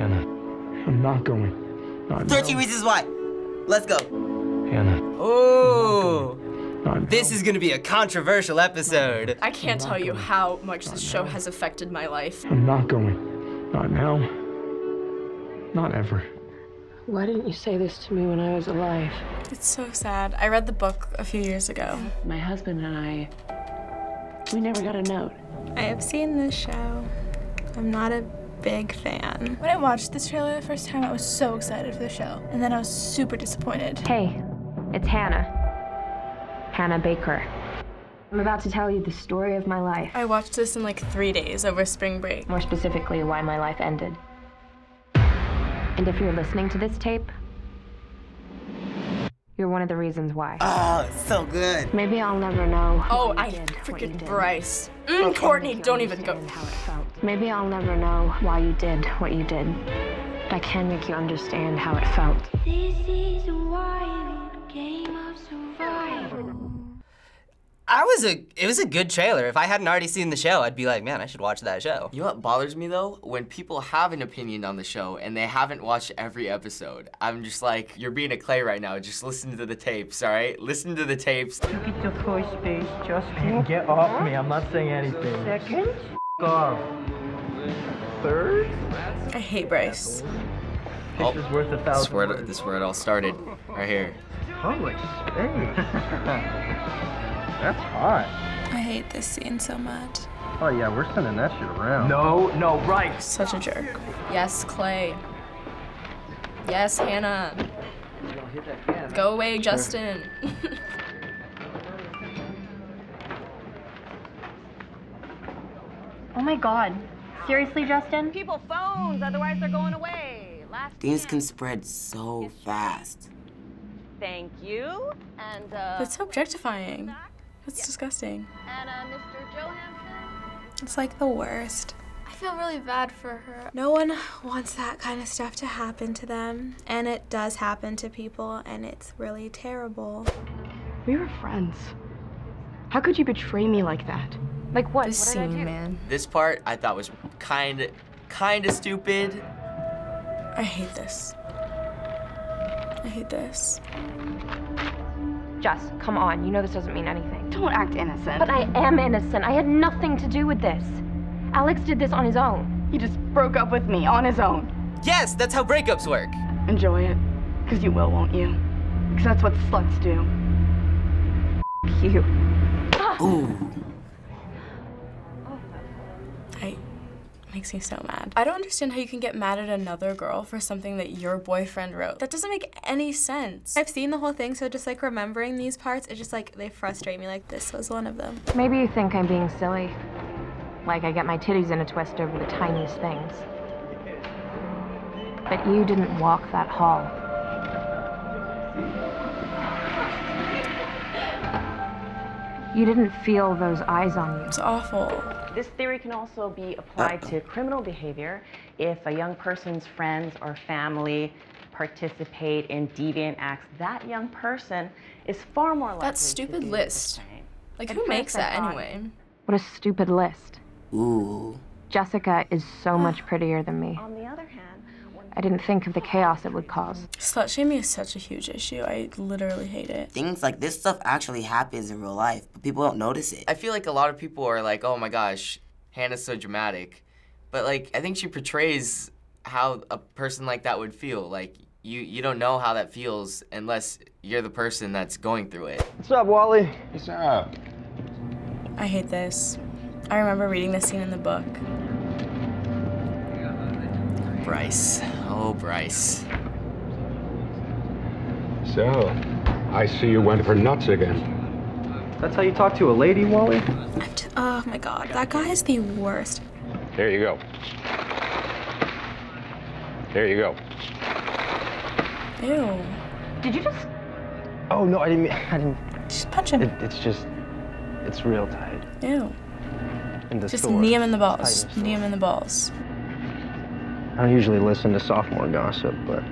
Hannah, I'm not going. Not 13 Reasons Why. Let's go. Hannah. Oh. This is gonna be a controversial episode. I can't tell you how much this show has affected my life. I'm not going. Not now. Not ever. Why didn't you say this to me when I was alive? It's so sad. I read the book a few years ago. My husband and I, we never got a note. I have seen this show. I'm not a big fan. When I watched this trailer the first time, I was so excited for the show. And then I was super disappointed. Hey, it's Hannah. Hannah Baker. I'm about to tell you the story of my life. I watched this in like 3 days over spring break. More specifically, why my life ended. And if you're listening to this tape, you're one of the reasons why. Oh, so good. Maybe I'll never know. Oh, I freaking Bryce. Courtney, don't even go. Maybe I'll never know why you did what you did. But I can make you understand how it felt. This is a wild game of survival. It was a good trailer. If I hadn't already seen the show, I'd be like, man, I should watch that show. You know what bothers me though? When people have an opinion on the show and they haven't watched every episode. I'm just like, you're being a clay right now. Just listen to the tapes, all right? Listen to the tapes. Get the first space, Justin. Get off me, I'm not saying anything. Second? Off. Third? I hate Bryce. Picture's worth 1,000. This is where it all started, right here. Public space. That's hot. I hate this scene so much. Oh yeah, we're sending that shit around. No, right. Such a jerk. Yes, Clay. Yes, Hannah. Go away, Justin. Oh my God. Seriously, Justin? People phones, otherwise they're going away. Things can spread so fast. Thank you. And That's so objectifying. That's disgusting. And Mr. Johansson. It's like the worst. I feel really bad for her. No one wants that kind of stuff to happen to them, and it does happen to people, and it's really terrible. We were friends. How could you betray me like that? Like what? This scene, man. This part I thought was kinda stupid. I hate this. I hate this. Jess, come on. You know this doesn't mean anything. Don't act innocent. But I am innocent. I had nothing to do with this. Alex did this on his own. He just broke up with me on his own. Yes, that's how breakups work. Enjoy it. Because you will, won't you? Because that's what sluts do. You. Ooh. Makes me so mad. I don't understand how you can get mad at another girl for something that your boyfriend wrote. That doesn't make any sense. I've seen the whole thing, so just like remembering these parts, it just like, they frustrate me. Like this was one of them. Maybe you think I'm being silly. Like I get my titties in a twist over the tiniest things. But you didn't walk that hall. You didn't feel those eyes on you. It's awful. This theory can also be applied to criminal behavior if a young person's friends or family participate in deviant acts. That young person is far more likely That stupid to list. Like, who makes that anyway? What a stupid list. Ooh. Jessica is so much prettier than me. On the other hand, I didn't think of the chaos it would cause. Slut shaming is such a huge issue. I literally hate it. Things like this stuff actually happens in real life, but people don't notice it. I feel like a lot of people are like, oh my gosh, Hannah's so dramatic. But like, I think she portrays how a person like that would feel. Like, you don't know how that feels unless you're the person that's going through it. What's up, Wally? What's up? I hate this. I remember reading this scene in the book. Bryce. Oh, Bryce. So, I see you went for nuts again. That's how you talk to a lady, Wally? Oh my God, that guy is the worst. There you go. There you go. Ew. Did you just... Oh, no, I didn't... Just punch him. It's real tight. Ew. In the Just store. knee him in the balls. Knee him in the balls. I don't usually listen to sophomore gossip, but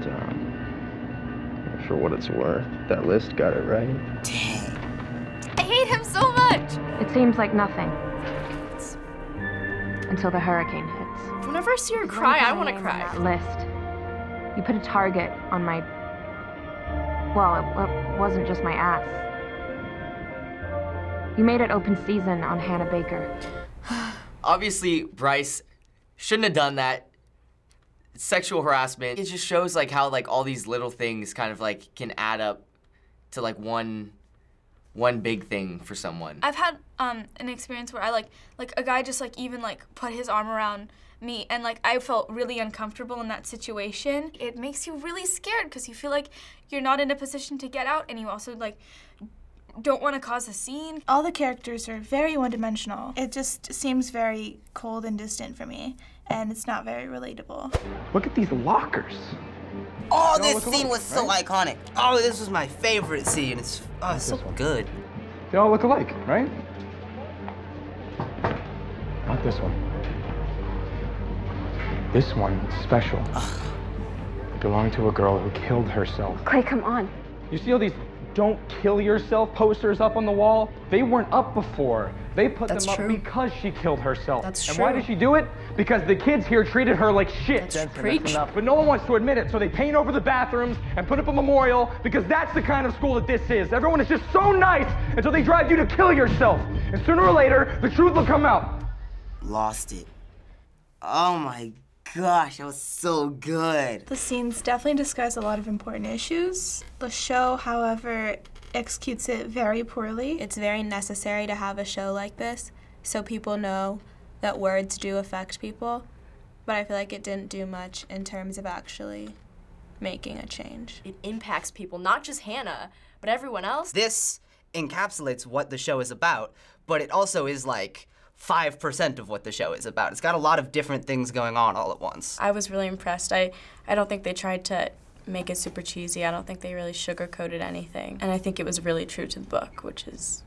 for what it's worth, that list got it right. Dang. I hate him so much. It seems like nothing. Until the hurricane hits. Whenever I see her cry, I want to cry. That list. You put a target on my... Well, it wasn't just my ass. You made it open season on Hannah Baker. Obviously, Bryce shouldn't have done that. Sexual harassment. It just shows like how like all these little things kind of like can add up to like one big thing for someone. I've had an experience where I like a guy just like even like put his arm around me, and like I felt really uncomfortable in that situation. It makes you really scared because you feel like you're not in a position to get out, and you also like don't want to cause a scene. All the characters are very one-dimensional. It just seems very cold and distant for me, and it's not very relatable. Look at these lockers. Oh, this scene was so iconic. Oh, this was my favorite scene. It's so good. They all look alike, right? Not this one. This one is special. It belonged to a girl who killed herself. Clay, come on. You see all these "Don't Kill Yourself" posters up on the wall? They weren't up before. They put them up because she killed herself. That's and true. why did she do it? Because the kids here treated her like shit. That's enough. But no one wants to admit it, so they paint over the bathrooms and put up a memorial because that's the kind of school that this is. Everyone is just so nice until they drive you to kill yourself. And sooner or later, the truth will come out. Lost it. Oh my gosh, that was so good. The scenes definitely discuss a lot of important issues. The show, however, executes it very poorly. It's very necessary to have a show like this so people know that words do affect people, but I feel like it didn't do much in terms of actually making a change. It impacts people, not just Hannah, but everyone else. This encapsulates what the show is about, but it also is like 5% of what the show is about. It's got a lot of different things going on all at once. I was really impressed. I don't think they tried to make it super cheesy. I don't think they really sugarcoated anything. And I think it was really true to the book, which is,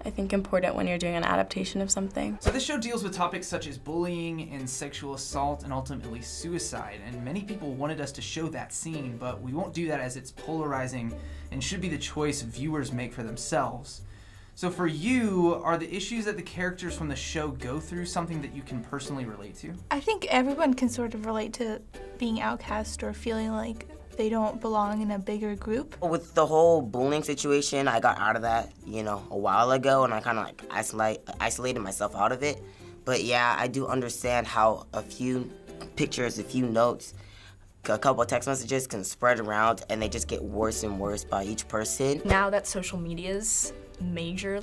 I think, important when you're doing an adaptation of something. So this show deals with topics such as bullying and sexual assault and ultimately suicide, and many people wanted us to show that scene, but we won't do that as it's polarizing and should be the choice viewers make for themselves. So for you, are the issues that the characters from the show go through something that you can personally relate to? I think everyone can sort of relate to being outcast or feeling like they don't belong in a bigger group. With the whole bullying situation, I got out of that, you know, a while ago, and I kind of like isolated myself out of it. But yeah, I do understand how a few pictures, a few notes, a couple of text messages can spread around, and they just get worse and worse by each person. Now that social media's major,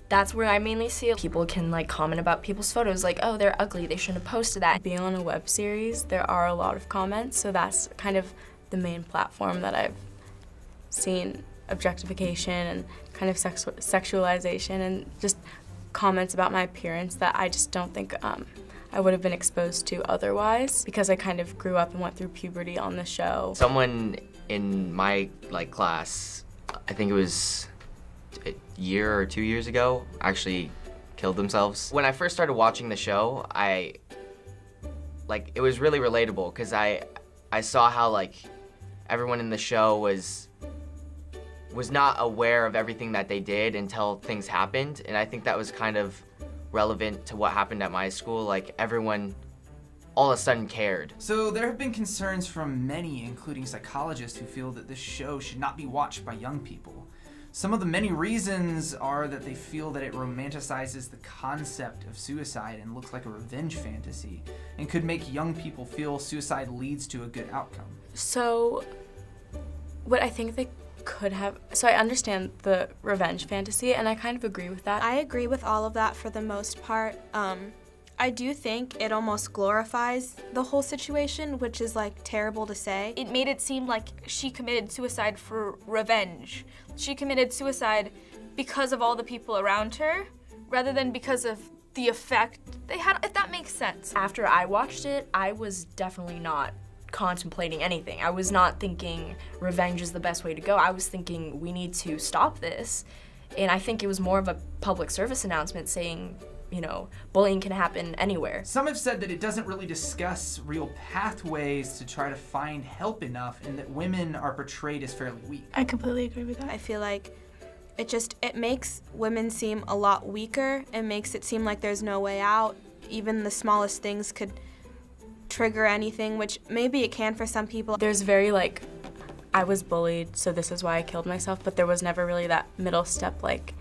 that's where I mainly see it. People can like comment about people's photos like, oh, they're ugly, they shouldn't have posted that. Being on a web series, there are a lot of comments, so that's kind of the main platform that I've seen objectification and kind of sexualization and just comments about my appearance that I just don't think I would have been exposed to otherwise, because I kind of grew up and went through puberty on the show. Someone in my like I think it was a year or 2 years ago, actually killed themselves. When I first started watching the show, it was really relatable because I saw how like everyone in the show was not aware of everything that they did until things happened, and I think that was kind of relevant to what happened at my school. Like everyone all of a sudden cared. So there have been concerns from many, including psychologists, who feel that this show should not be watched by young people. Some of the many reasons are that they feel that it romanticizes the concept of suicide and looks like a revenge fantasy, and could make young people feel suicide leads to a good outcome. So, what I think they could have, so I understand the revenge fantasy, and I kind of agree with that. I agree with all of that for the most part. I do think it almost glorifies the whole situation, which is like terrible to say. It made it seem like she committed suicide for revenge. She committed suicide because of all the people around her, rather than because of the effect they had, if that makes sense. After I watched it, I was definitely not contemplating anything. I was not thinking revenge is the best way to go. I was thinking we need to stop this. And I think it was more of a public service announcement saying, you know, bullying can happen anywhere. Some have said that it doesn't really discuss real pathways to try to find help enough, and that women are portrayed as fairly weak. I completely agree with that. I feel like it makes women seem a lot weaker. It makes it seem like there's no way out. Even the smallest things could trigger anything, which maybe it can for some people. There's very like, I was bullied, so this is why I killed myself, but there was never really that middle step, like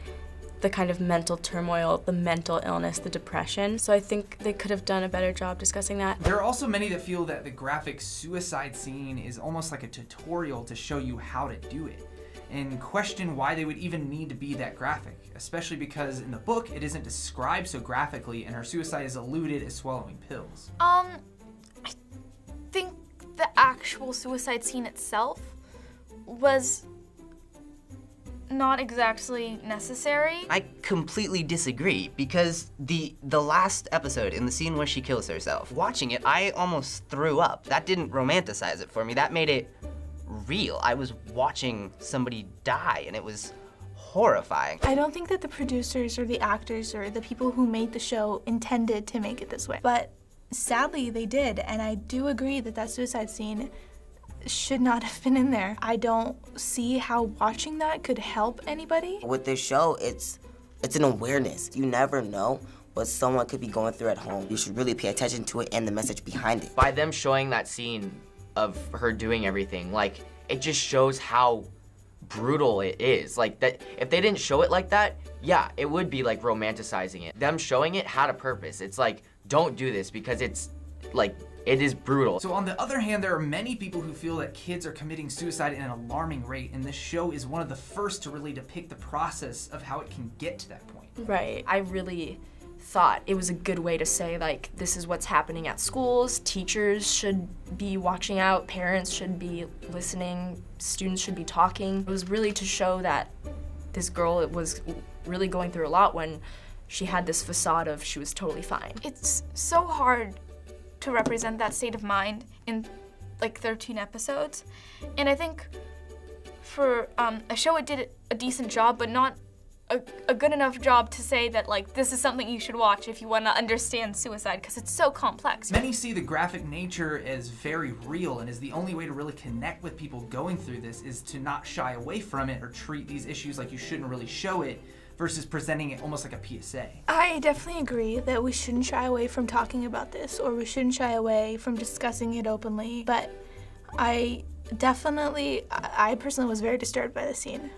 the kind of mental turmoil, the mental illness, the depression. So I think they could have done a better job discussing that. There are also many that feel that the graphic suicide scene is almost like a tutorial to show you how to do it, and question why they would even need to be that graphic, especially because in the book it isn't described so graphically and her suicide is alluded as swallowing pills. I think the actual suicide scene itself was not exactly necessary. I completely disagree, because the last episode, in the scene where she kills herself, watching it, I almost threw up. That didn't romanticize it for me. That made it real. I was watching somebody die, and it was horrifying. I don't think that the producers or the actors or the people who made the show intended to make it this way, but sadly they did, and I do agree that that suicide scene should not have been in there. I don't see how watching that could help anybody. With this show, it's an awareness. You never know what someone could be going through at home. You should really pay attention to it and the message behind it. By them showing that scene of her doing everything, like, it just shows how brutal it is. Like, that if they didn't show it like that, yeah, it would be like romanticizing it. Them showing it had a purpose. It's like, don't do this, because it's like, it is brutal. So on the other hand, there are many people who feel that kids are committing suicide at an alarming rate, and this show is one of the first to really depict the process of how it can get to that point. Right. I really thought it was a good way to say, like, this is what's happening at schools. Teachers should be watching out, parents should be listening, students should be talking. It was really to show that this girl was really going through a lot when she had this facade of she was totally fine. It's so hard to represent that state of mind in like 13 episodes. And I think for a show, it did a decent job, but not a good enough job to say that like this is something you should watch if you want to understand suicide, because it's so complex. Many see the graphic nature as very real, and is the only way to really connect with people going through this is to not shy away from it or treat these issues like you shouldn't really show it, versus presenting it almost like a PSA. I definitely agree that we shouldn't shy away from talking about this, or we shouldn't shy away from discussing it openly, but I personally was very disturbed by the scene.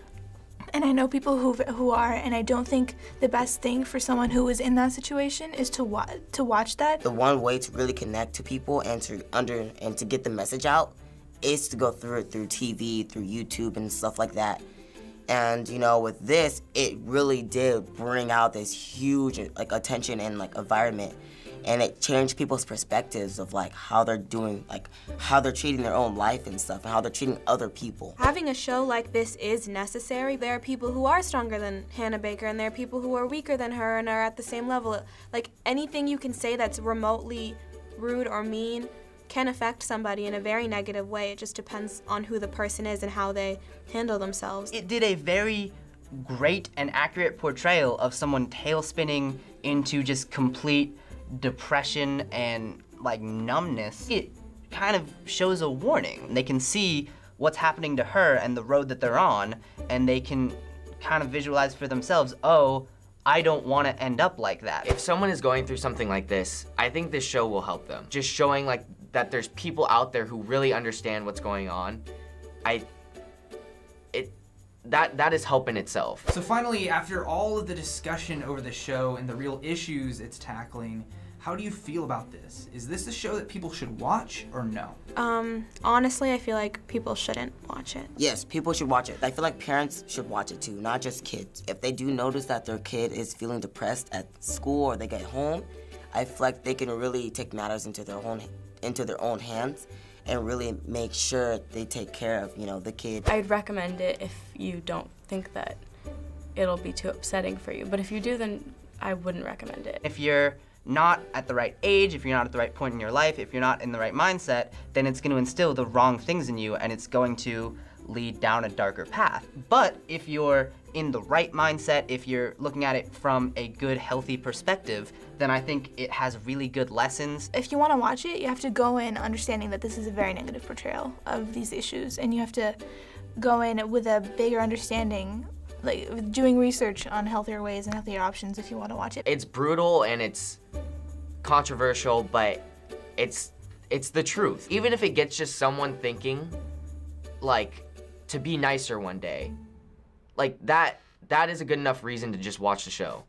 And I know people who are, and I don't think the best thing for someone who is in that situation is to watch that. The one way to really connect to people and to get the message out is to go through it through TV, through YouTube and stuff like that. And you know, with this, it really did bring out this huge like attention and like environment, and it changed people's perspectives of like how they're doing, like how they're treating their own life and stuff, and how they're treating other people. Having a show like this is necessary. There are people who are stronger than Hannah Baker, and there are people who are weaker than her and are at the same level. Like anything you can say that's remotely rude or mean can affect somebody in a very negative way. It just depends on who the person is and how they handle themselves. It did a very great and accurate portrayal of someone tail-spinning into just complete depression and like numbness. It kind of shows a warning. They can see what's happening to her and the road that they're on, and they can kind of visualize for themselves, oh, I don't want to end up like that. If someone is going through something like this, I think this show will help them. Just showing like that there's people out there who really understand what's going on, that is help in itself. So finally, after all of the discussion over the show and the real issues it's tackling, how do you feel about this? Is this a show that people should watch or no? Honestly, I feel like people shouldn't watch it. Yes, people should watch it. I feel like parents should watch it too, not just kids. If they do notice that their kid is feeling depressed at school or they get home, I feel like they can really take matters into their own hands and really make sure they take care of, you know, the kid. I'd recommend it if you don't think that it'll be too upsetting for you. But if you do, then I wouldn't recommend it. If you're not at the right age, if you're not at the right point in your life, if you're not in the right mindset, then it's going to instill the wrong things in you, and it's going to lead down a darker path. But if you're in the right mindset, if you're looking at it from a good, healthy perspective, then I think it has really good lessons. If you want to watch it, you have to go in understanding that this is a very negative portrayal of these issues, and you have to go in with a bigger understanding, like doing research on healthier ways and healthier options if you want to watch it. It's brutal and it's controversial, but it's it's the truth. Even if it gets just someone thinking, like, to be nicer one day, like that is a good enough reason to just watch the show.